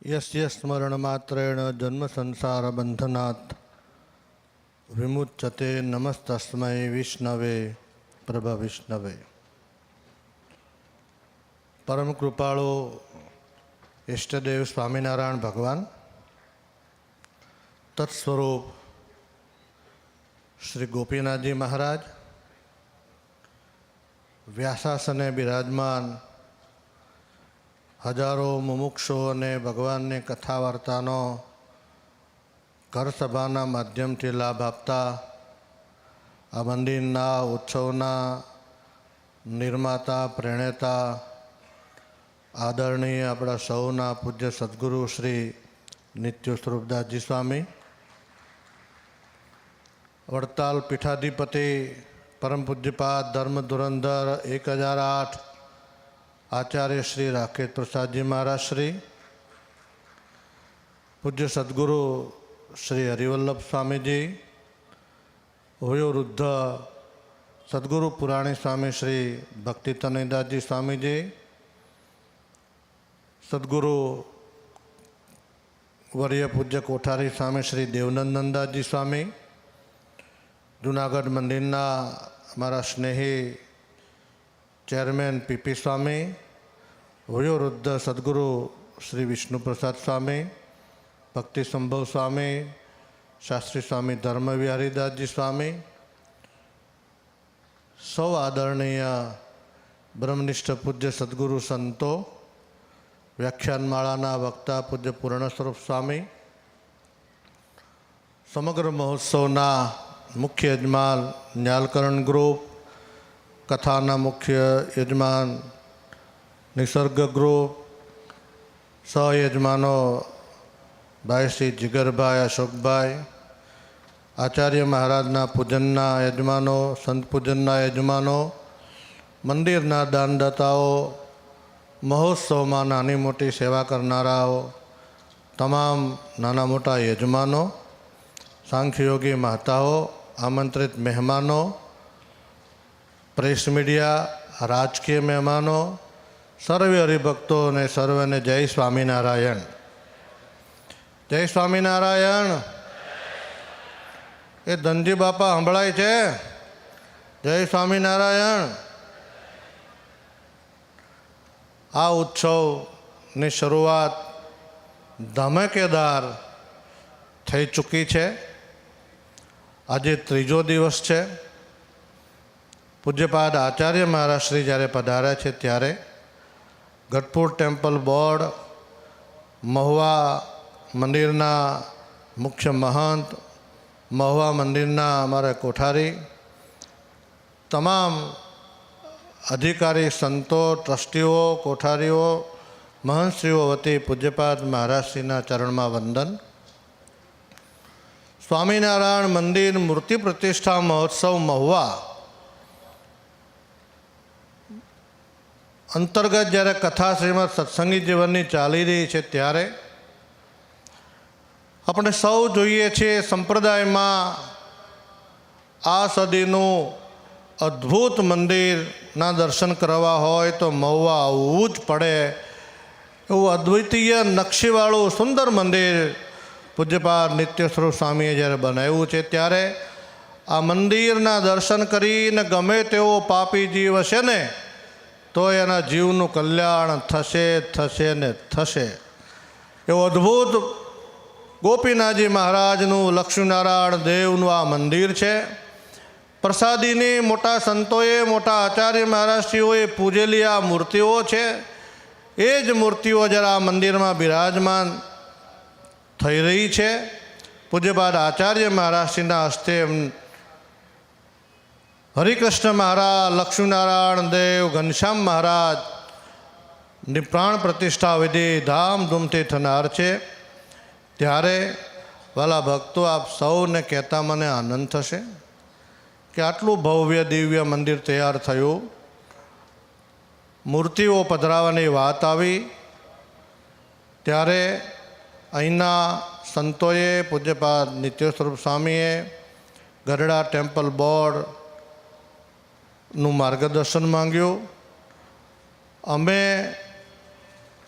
यस्य स्मरणमात्रेण जन्मसंसारबन्धनात् विमुच्यते नमस्तस्मै विष्णवे प्रभविष्णवे। परम कृपाळु इष्टदेव स्वामीनारायण भगवान तत्स्वरूप श्री गोपीनाथ जी महाराज व्यासासने विराजमान हजारों मुमुक्षुओं ने भगवान ने कथा वार्तानो घर सभाना माध्यम थी लाभ आपता आ मंदिरना उत्सवना निर्माता प्रणेता आदरणीय अपना सौना पूज्य सद्गुरु श्री नित्य स्वरूपदास जी स्वामी, वड़ताल पीठाधिपति परम पूज्यपाद धर्म धुरंधर 1008 आचार्य श्री राकेश प्रसाद जी महाराज श्री, पूज्य सद्गुरु श्री हरिवल्लभ स्वामी जी, वयोवृद्ध सद्गुरु पुराणी स्वामी श्री भक्ति तनयदास जी स्वामी जी, सद्गुरु वर्य पूज्य कोठारी स्वामी श्री देवनंदनदास जी स्वामी, जूनागढ़ मंदिरना हमारा स्नेही चेयरमैन पीपी स्वामी, वयोवृद्ध सद्गुरु श्री विष्णु प्रसाद स्वामी, भक्ति संभव स्वामी, शास्त्री स्वामी धर्म विहारीदास जी स्वामी, सौ आदरणीय ब्रह्मनिष्ठ पूज्य सद्गुरु संतो, व्याख्यानमाळाना वक्ता पूज्य पूर्ण स्वरूप स्वामी, समग्र महोत्सवना मुख्य यजमान न्यालकरण ग्रुप, कथाना मुख्य यजमान निसर्ग ग्रुप, सहयजमानो भाई श्री जिगरभाई अशोकभाई, आचार्य महाराजना पूजनना यजमानो, संत पूजनना यजमानो, मंदिरना दानदाताओ, महोत्सव में नानी मोटी सेवा करनाराओ, तमाम नाना मोटा यजमानों, सांख्ययोगी महताओ, आमंत्रित मेहमानों, प्रेस मीडिया, राजकीय मेहमानों, सर्वे हरिभक्तों ने सर्वे जय स्वामीनारायण। जय स्वामीनारायण। ये धनजी बापा संभळाय छे? जय स्वामीनारायण। आ उत्सव ने शुरुआत धमाकेदार थई चूकी है। आज त्रीजो दिवस है। पूज्यपाद आचार्य महाराज श्री જ્યારે પધાર્યા છે ત્યારે ગઢપુર ટેમ્પલ બોર્ડ, મહુવા મંદિરના મુખ્ય મહંત, મહુવા મંદિરના અમારા કોઠારી, તમામ અધિકારી સંતો, ટ્રસ્ટીઓ, કોઠારીઓ, મહંતશ્રીઓ વતી પૂજ્યપાદ મહારાજશ્રીના ચરણમાં વંદન। સ્વામિનારાયણ મંદિર મૂર્તિ પ્રતિષ્ઠા મહોત્સવ મહુવા अंतर्गत જ્યારે कथा श्रीमद सत्संगी जीवननी चाली रही है त्यारे अपने सौ जोईए छे संप्रदाय में आ सदीनु अद्भुत मंदिर ना दर्शन करवा होय तो महुआ आववू ज पड़े। एवं अद्वितीय नक्शीवाळुं सुंदर मंदिर पूज्यपाद नित्य स्वरूप स्वामीए જ્યારે बनाव्યું છે ત્યારે आ मंदिरना दर्शन करीने गमे तेवो पापी जीव हशे ने तो एना जीवનું कल्याण थशे थशे ने थशे। एवं अद्भुत गोपीनाथजी महाराजनु लक्ष्मीनारायण देवनु आ मंदिर है। प्रसादीनी मोटा संतोए मोटा आचार्य महाराजश्रीओए पूजेली आ मूर्तिओ है। ए ज मूर्तिओ जरा मंदिर में विराजमान थई रही है। पूज्यपाद आचार्य महाराजश्रीना हस्ते हरिकृष्ण महाराज, लक्ष्मीनारायण देव, घनश्याम महाराज प्राण प्रतिष्ठा विधि धामधूमथी थनार है। त्यारे वाला भक्तों आप सौ ने कहता मने आनंद थशे कि आटलू भव्य दिव्य मंदिर तैयार थयुं। मूर्तिओ पधरावानी वात आवी त्यारे अहींना संतोए पूज्यपाद नित्य स्वरूप स्वामीए, गरड़ा टेम्पल बोर्ड નું માર્ગદર્શન માંગ્યું। અમે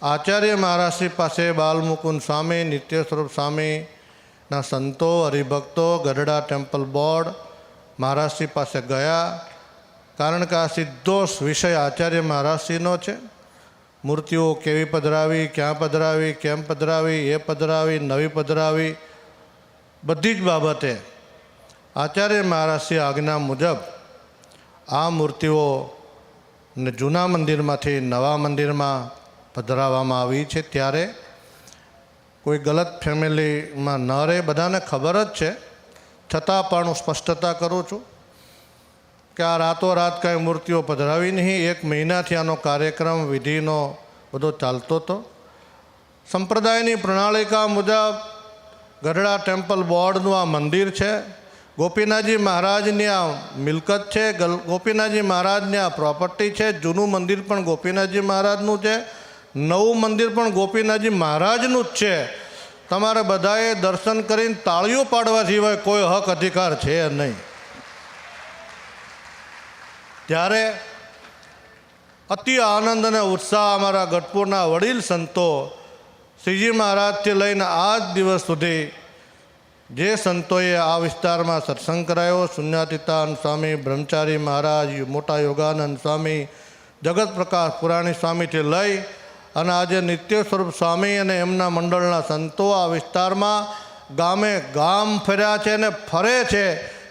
આચાર્ય મહારાજશ્રી પાસે બાલમુકુંદ સ્વામી, નિત્ય સ્વરૂપ સ્વામીના સંતો, હરિભક્તો, ગઢડા ટેમ્પલ બોર્ડ મહારાજશ્રી પાસે ગયા. કારણ કે આ સીધો વિષય આચાર્ય મહારાજશ્રીનો છે. મૂર્તિઓ કેવી પધરાવી, ક્યાં પધરાવી, કેમ પધરાવી, એ પધરાવી, નવી પધરાવી, બધી જ બાબતે આચાર્ય મહારાજશ્રી આજ્ઞા મુજબ આ મૂર્તિઓને જૂના મંદિરમાંથી નવા મંદિરમાં પધરાવવામાં આવી છે. ત્યારે કોઈ ગલત ફેમિલીમાં ન રહે, બધાને ખબર જ છે, છતાં પણ હું સ્પષ્ટતા કરું છું કે આ રાતોરાત કાંઈ મૂર્તિઓ પધરાવી નહીં. 1 મહિનાથી આનો કાર્યક્રમ વિધિનો બધો ચાલતો હતો. સંપ્રદાયની પ્રણાલિકા મુજબ ગઢડા ટેમ્પલ બોર્ડનું આ મંદિર છે. ગોપીનાથજી મહારાજની આ મિલકત છે, ગોપીનાથજી મહારાજની આ પ્રોપર્ટી છે. જૂનું મંદિર પણ ગોપીનાથજી મહારાજનું છે, નવું મંદિર પણ ગોપીનાથજી મહારાજનું જ છે. તમારે બધાએ દર્શન કરીને તાળીઓ પાડવા સિવાય કોઈ હક અધિકાર છે નહીં. ત્યારે અતિ આનંદ અને ઉત્સાહ અમારા ગઢપુરના વડીલ સંતો શ્રીજી મહારાજથી લઈને આજ દિવસ સુધી જે સંતોએ આ વિસ્તારમાં સત્સંગ કરાયો, શૂન્યાતીતાનંદ સ્વામી, બ્રહ્મચારી મહારાજ, મોટા યોગાનંદ સ્વામી, જગત પ્રકાશ પુરાણી સ્વામીથી લઈ અને આજે નિત્ય સ્વરૂપ સ્વામી અને એમના મંડળના સંતો આ વિસ્તારમાં ગામે ગામ ફર્યા છે અને ફરે છે.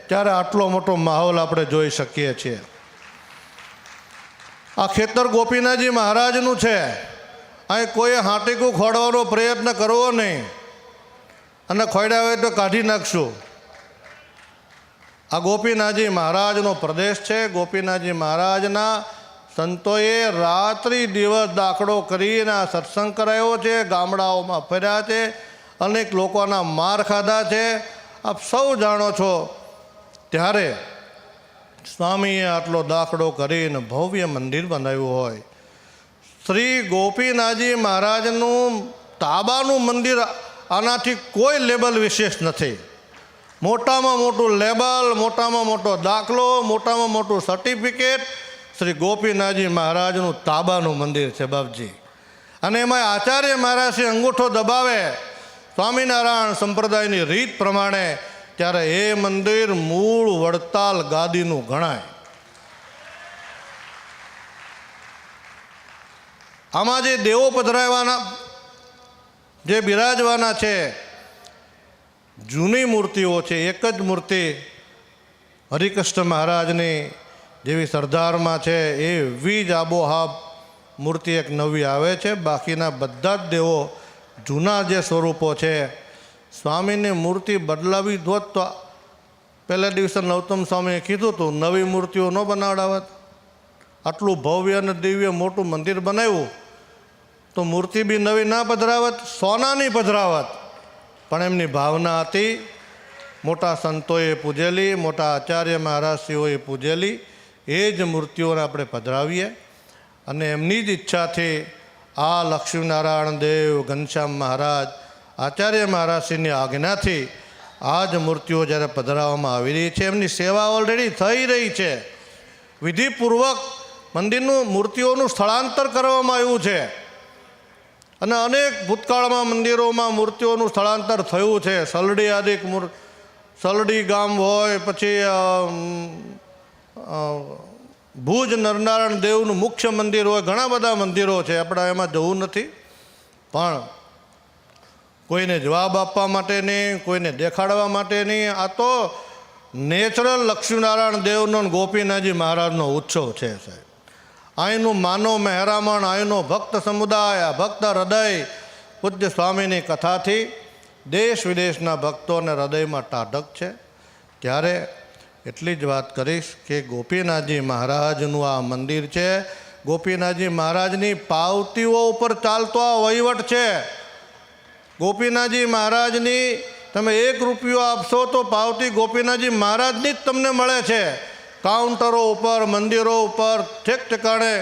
ત્યારે આટલો મોટો માહોલ આપણે જોઈ શકીએ છીએ. આ ખેતર ગોપીનાથજી મહારાજનું છે. અહીં કોઈએ હાટીકું ખોડવાનો પ્રયત્ન કરવો નહીં, અને ખોડ્યા હોય તો કાઢી નાખશું. આ ગોપીનાથજી મહારાજનો પ્રદેશ છે. ગોપીનાથજી મહારાજના સંતોએ રાત્રિ દિવસ દાખલો કરીને આ સત્સંગ કરાયો છે, ગામડાઓમાં ફર્યા છે, અનેક લોકોના માર ખાધા છે, આપ સૌ જાણો છો. ત્યારે સ્વામીએ આટલો દાખલો કરીને ભવ્ય મંદિર બનાવ્યું હોય. શ્રી ગોપીનાથજી મહારાજનું તાબાનું મંદિર આનાથી કોઈ લેબલ વિશેષ નથી. મોટામાં મોટું લેબલ, મોટામાં મોટો દાખલો, મોટામાં મોટું સર્ટિફિકેટ શ્રી ગોપીનાથજી મહારાજનું તાબાનું મંદિર છે બાપજી. અને એમાં આચાર્ય મહારાજે અંગૂઠો દબાવે સ્વામિનારાયણ સંપ્રદાયની રીત પ્રમાણે, ત્યારે એ મંદિર મૂળ વડતાલ ગાદીનું ગણાય. આમાં જે દેવો પધરાવવાના, જે બિરાજવાના છે, જૂની મૂર્તિઓ છે. એક જ મૂર્તિ હરિકૃષ્ણ મહારાજની જેવી સરદારમાં છે એવી જ આબોહાબ મૂર્તિ એક નવી આવે છે. બાકીના બધા જ દેવો જૂના જે સ્વરૂપો છે. સ્વામીની મૂર્તિ બદલાવી દોત તો પહેલા દિવસે નવતમ સ્વામીએ કીધું હતું નવી મૂર્તિઓ ન બનાવડાવત. આટલું ભવ્ય અને દિવ્ય મોટું મંદિર બનાવ્યું તો મૂર્તિ બી નવી ના પધરાવત, સોનાની પધરાવત. પણ એમની ભાવના હતી, મોટા સંતોએ પૂજેલી, મોટા આચાર્ય મહારાજશ્રીઓએ પૂજેલી એ જ મૂર્તિઓને આપણે પધરાવીએ. અને એમની જ ઈચ્છાથી આ લક્ષ્મીનારાયણ દેવ, ઘનશ્યામ મહારાજ, આચાર્ય મહારાજશ્રીની આજ્ઞાથી આ જ મૂર્તિઓ જ્યારે પધરાવવામાં આવી રહી છે, એમની સેવા ઓલરેડી થઈ રહી છે. વિધિપૂર્વક મંદિરનું મૂર્તિઓનું સ્થળાંતર કરવામાં આવ્યું છે. અને અનેક ભૂતકાળમાં મંદિરોમાં મૂર્તિઓનું સ્થળાંતર થયું છે. સલડી આદિક સલડી ગામ હોય, પછી ભુજ નરનારાયણ દેવનું મુખ્ય મંદિર હોય, ઘણા બધા મંદિરો છે, આપણે એમાં જવું નથી. પણ કોઈને જવાબ આપવા માટે નહીં, કોઈને દેખાડવા માટે નહીં. આ તો નેચરલ લક્ષ્મીનારાયણ દેવનો ગોપીનાથજી મહારાજનો ઉત્સવ છે સાહેબ. અહીંનું માનવ મહેરામણ, અહીંનો ભક્ત સમુદાય, આ ભક્ત હૃદય પૂજ્ય સ્વામીની કથાથી દેશ વિદેશના ભક્તોને હૃદયમાં ટાઢક છે. ત્યારે એટલી જ વાત કરીશ કે ગોપીનાથજી મહારાજનું આ મંદિર છે. ગોપીનાથજી મહારાજની પાવતીઓ ઉપર ચાલતો આ વહીવટ છે. ગોપીનાથજી મહારાજની તમે 1 રૂપિયો આપશો તો પાવતી ગોપીનાથજી મહારાજની જ તમને મળે છે. કાઉન્ટરો ઉપર, મંદિરો ઉપર, ઠેક ઠેકાણે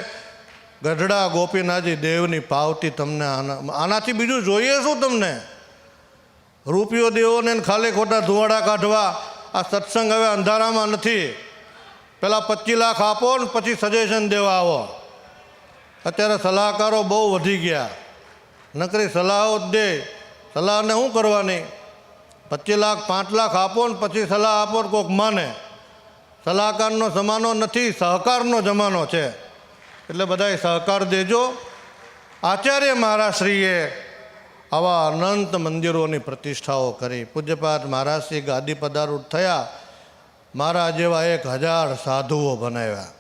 ગઢડા ગોપીનાથજી દેવની પાવતી તમને. આનાથી બીજું જોઈએ શું તમને? રૂપિયો દેવોને ખાલી ખોટા ધુવાડા કાઢવા. આ સત્સંગ હવે અંધારામાં નથી. પહેલાં 25 લાખ આપો ને પછી સજેશન દેવા આવો. અત્યારે સલાહકારો બહુ વધી ગયા. નકરી સલાહો જ દે. સલાહને શું કરવાની? 25 લાખ 5 લાખ આપો ને પછી સલાહ આપો ને કોઈક માને. સલાહકારનો જમાનો નથી, સહકારનો જમાનો છે. એટલે બધાએ સહકાર દેજો. આચાર્ય મહારાજશ્રીએ આવા અનંત મંદિરોની પ્રતિષ્ઠાઓ કરી. પૂજ્યપાદ મહારાજશ્રી ગાદી પધારૂઢ થયા, મારા જેવા 1000 સાધુઓ બનાવ્યા.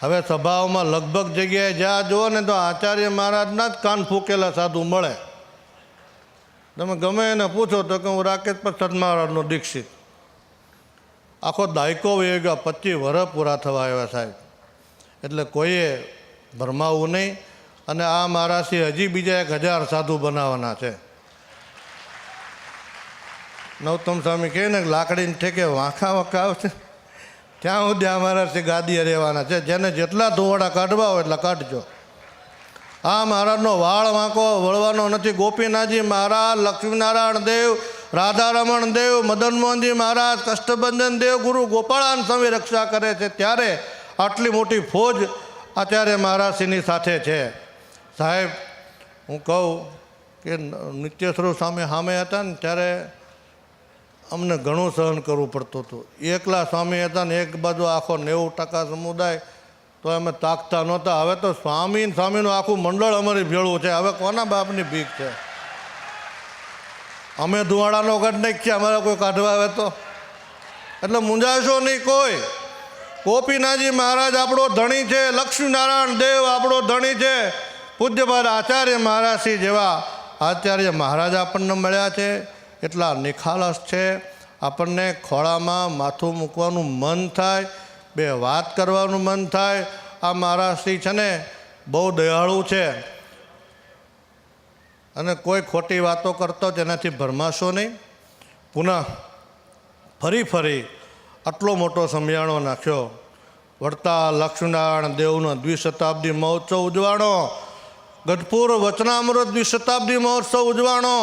હવે સભાઓમાં લગભગ જગ્યાએ જ્યાં જુઓ ને તો આચાર્ય મહારાજના જ કાન ફૂંકેલા સાધુ મળે. તમે ગમે એને પૂછો તો કે હું રાકેશ પ્રસાદ મહારાજનો દીક્ષિત. આખો દાયકો વહી ગયો, 25 વર્ષ પૂરા થવા આવ્યા સાહેબ. એટલે કોઈએ ભરમાવું નહીં. અને આ મહારાજથી હજી બીજા 1000 સાધુ બનાવવાના છે. નવતમ સ્વામી કહે ને લાકડીને ઠેકે વાંખા વાંખા આવશે ત્યાં સુધી આ મહારાજથી ગાદીએ રહેવાના છે. જેને જેટલા ધુવાડા કાઢવા હોય એટલા કાઢજો. આ મહારાજનો વાળ વાંકો વળવાનો નથી. ગોપીનાથજી મહારાજ, લક્ષ્મીનારાયણ દેવ, રાધારમણ દેવ, મદનમોહનજી મહારાજ, કષ્ટભંજન દેવ, ગુરુ ગોપાળાન સ્વામી રક્ષા કરે છે. ત્યારે આટલી મોટી ફોજ આચાર્ય મહારાજશ્રીની સાથે છે. સાહેબ, હું કહું કે નિત્યસ્વરૂપ સ્વામી સામે હતા ને ત્યારે અમને ઘણું સહન કરવું પડતું હતું. એકલા સ્વામી હતા ને એક બાજુ આખો 90% સમુદાય, તો અમે તાકતા નહોતા. હવે તો સ્વામીનું આખું મંડળ અમારી ભેળું છે. હવે કોના બાપની ભીખ છે? અમે ધુવાડાનો ગઢ નાખીએ, અમારે કોઈ કાઢવા આવે તો. એટલે મૂંઝાશો નહીં કોઈ. ગોપીનાથજી મહારાજ આપણો ધણી છે, લક્ષ્મીનારાયણ દેવ આપણો ધણી છે. પૂજ્યપાદ આચાર્ય મહારાજશ્રી જેવા આચાર્ય મહારાજ આપણને મળ્યા છે. એટલા નિખાલસ છે. આપણને ખોળામાં માથું મૂકવાનું મન થાય, બે વાત કરવાનું મન થાય. આ મહારાજશ્રી છે ને બહુ દયાળુ છે. અને કોઈ ખોટી વાતો કરતો તેનાથી ભરમાશો નહીં. પુનઃ ફરી આટલો મોટો સમયાણો નાખ્યો. વડતાલ લક્ષ્મીનારાયણ દેવનો દ્વિશતાબ્દી મહોત્સવ ઉજવાણો. ગઢપુર વચનામૃત દ્વિશતાબ્દી મહોત્સવ ઉજવાણો.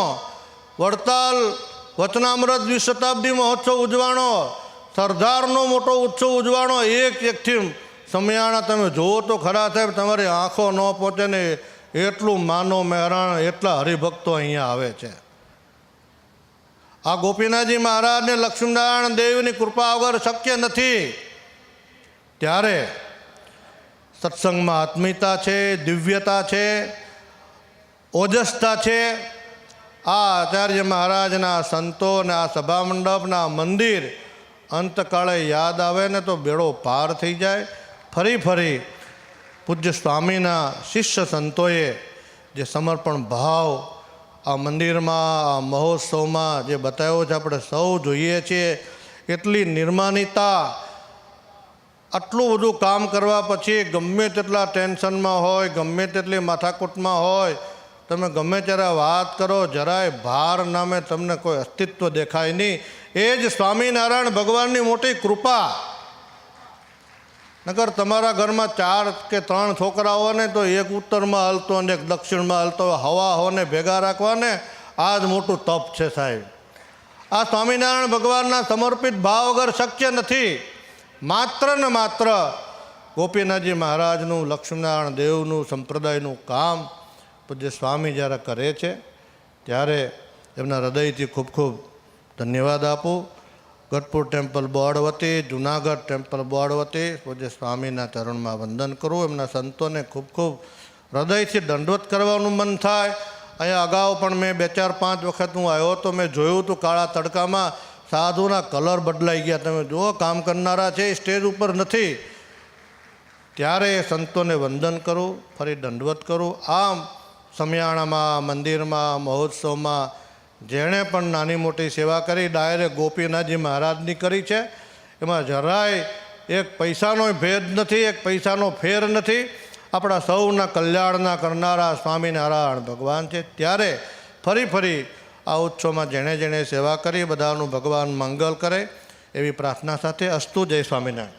વડતાલ વચનામૃત દ્વિશતાબ્દી મહોત્સવ ઉજવાણો. સરદારનો મોટો ઉત્સવ ઉજવાણો. એકથી સમયાણા તમે જુઓ તો ખરા સાહેબ, તમારી આંખો ન પહોંચે ને એટલું માનો મહેરાણ, એટલા હરિભક્તો અહીંયા આવે છે. આ ગોપીનાથજી મહારાજને લક્ષ્મીનારાયણ દેવની કૃપા વગર શક્ય નથી. ત્યારે સત્સંગમાં આત્મીયતા છે, દિવ્યતા છે, ઓજસતા છે. આ આચાર્ય મહારાજના સંતો અને આ સભા મંડપના મંદિર અંતકાળે યાદ આવે ને તો બેડો પાર થઈ જાય. ફરી પૂજ્ય સ્વામીના શિષ્ય સંતોએ જે સમર્પણ ભાવ આ મંદિરમાં, આ મહોત્સવમાં જે બતાવ્યો છે, આપણે સૌ જોઈએ છીએ. એટલી નિર્માનિતા. આટલું બધું કામ કરવા પછી ગમે તેટલા ટેન્શનમાં હોય, ગમે તેટલી માથાકૂટમાં હોય, તમે ગમે ત્યારે વાત કરો, જરાય ભાર નામે તમને કોઈ અસ્તિત્વ દેખાય નહીં. એ જ સ્વામિનારાયણ ભગવાનની મોટી કૃપા. નકર તમારા ઘરમાં 4 કે 3 છોકરાઓ ને તો એક ઉત્તરમાં હલતો અને એક દક્ષિણમાં હલતો, હવા હોને ભેગા રાખવાને આ જ મોટું તપ છે સાહેબ. આ સ્વામિનારાયણ ભગવાનના સમર્પિત ભાવ વગર શક્ય નથી. માત્ર ને માત્ર ગોપીનાથજી મહારાજનું, લક્ષ્મીનારાયણ દેવનું, સંપ્રદાયનું કામ પૂજ્ય સ્વામી જ્યારે કરે છે ત્યારે એમના હૃદયથી ખૂબ ધન્યવાદ આપું. ગઢપુર ટેમ્પલ બોર્ડ વતી, જુનાગઢ ટેમ્પલ બોર્ડ વતી પૂજ્ય સ્વામીના ચરણમાં વંદન કરું. એમના સંતોને ખૂબ હૃદયથી દંડવત કરવાનું મન થાય. અહીંયા અગાઉ પણ મેં 2, 4, 5 વખત હું આવ્યો તો મેં જોયું હતું કાળા તડકામાં સાધુના કલર બદલાઈ ગયા. તમે જુઓ, કામ કરનારા છે, સ્ટેજ ઉપર નથી. ત્યારે સંતોને વંદન કરું, ફરી દંડવત કરું. આમ સમયાણામાં, મંદિરમાં, મહોત્સવમાં જેણે પણ નાની મોટી સેવા કરી, ડાયરેક્ટ ગોપીનાથજી મહારાજની કરી છે. એમાં જરાય એક પૈસાનો ભેદ નથી, એક પૈસાનો ફેર નથી. આપણા સૌના કલ્યાણના કરનારા સ્વામિનારાયણ ભગવાન છે. ત્યારે ફરી આ ઉત્સવમાં જેણે સેવા કરી બધાનું ભગવાન મંગલ કરે એવી પ્રાર્થના સાથે અસ્તુ. જય સ્વામિનારાયણ.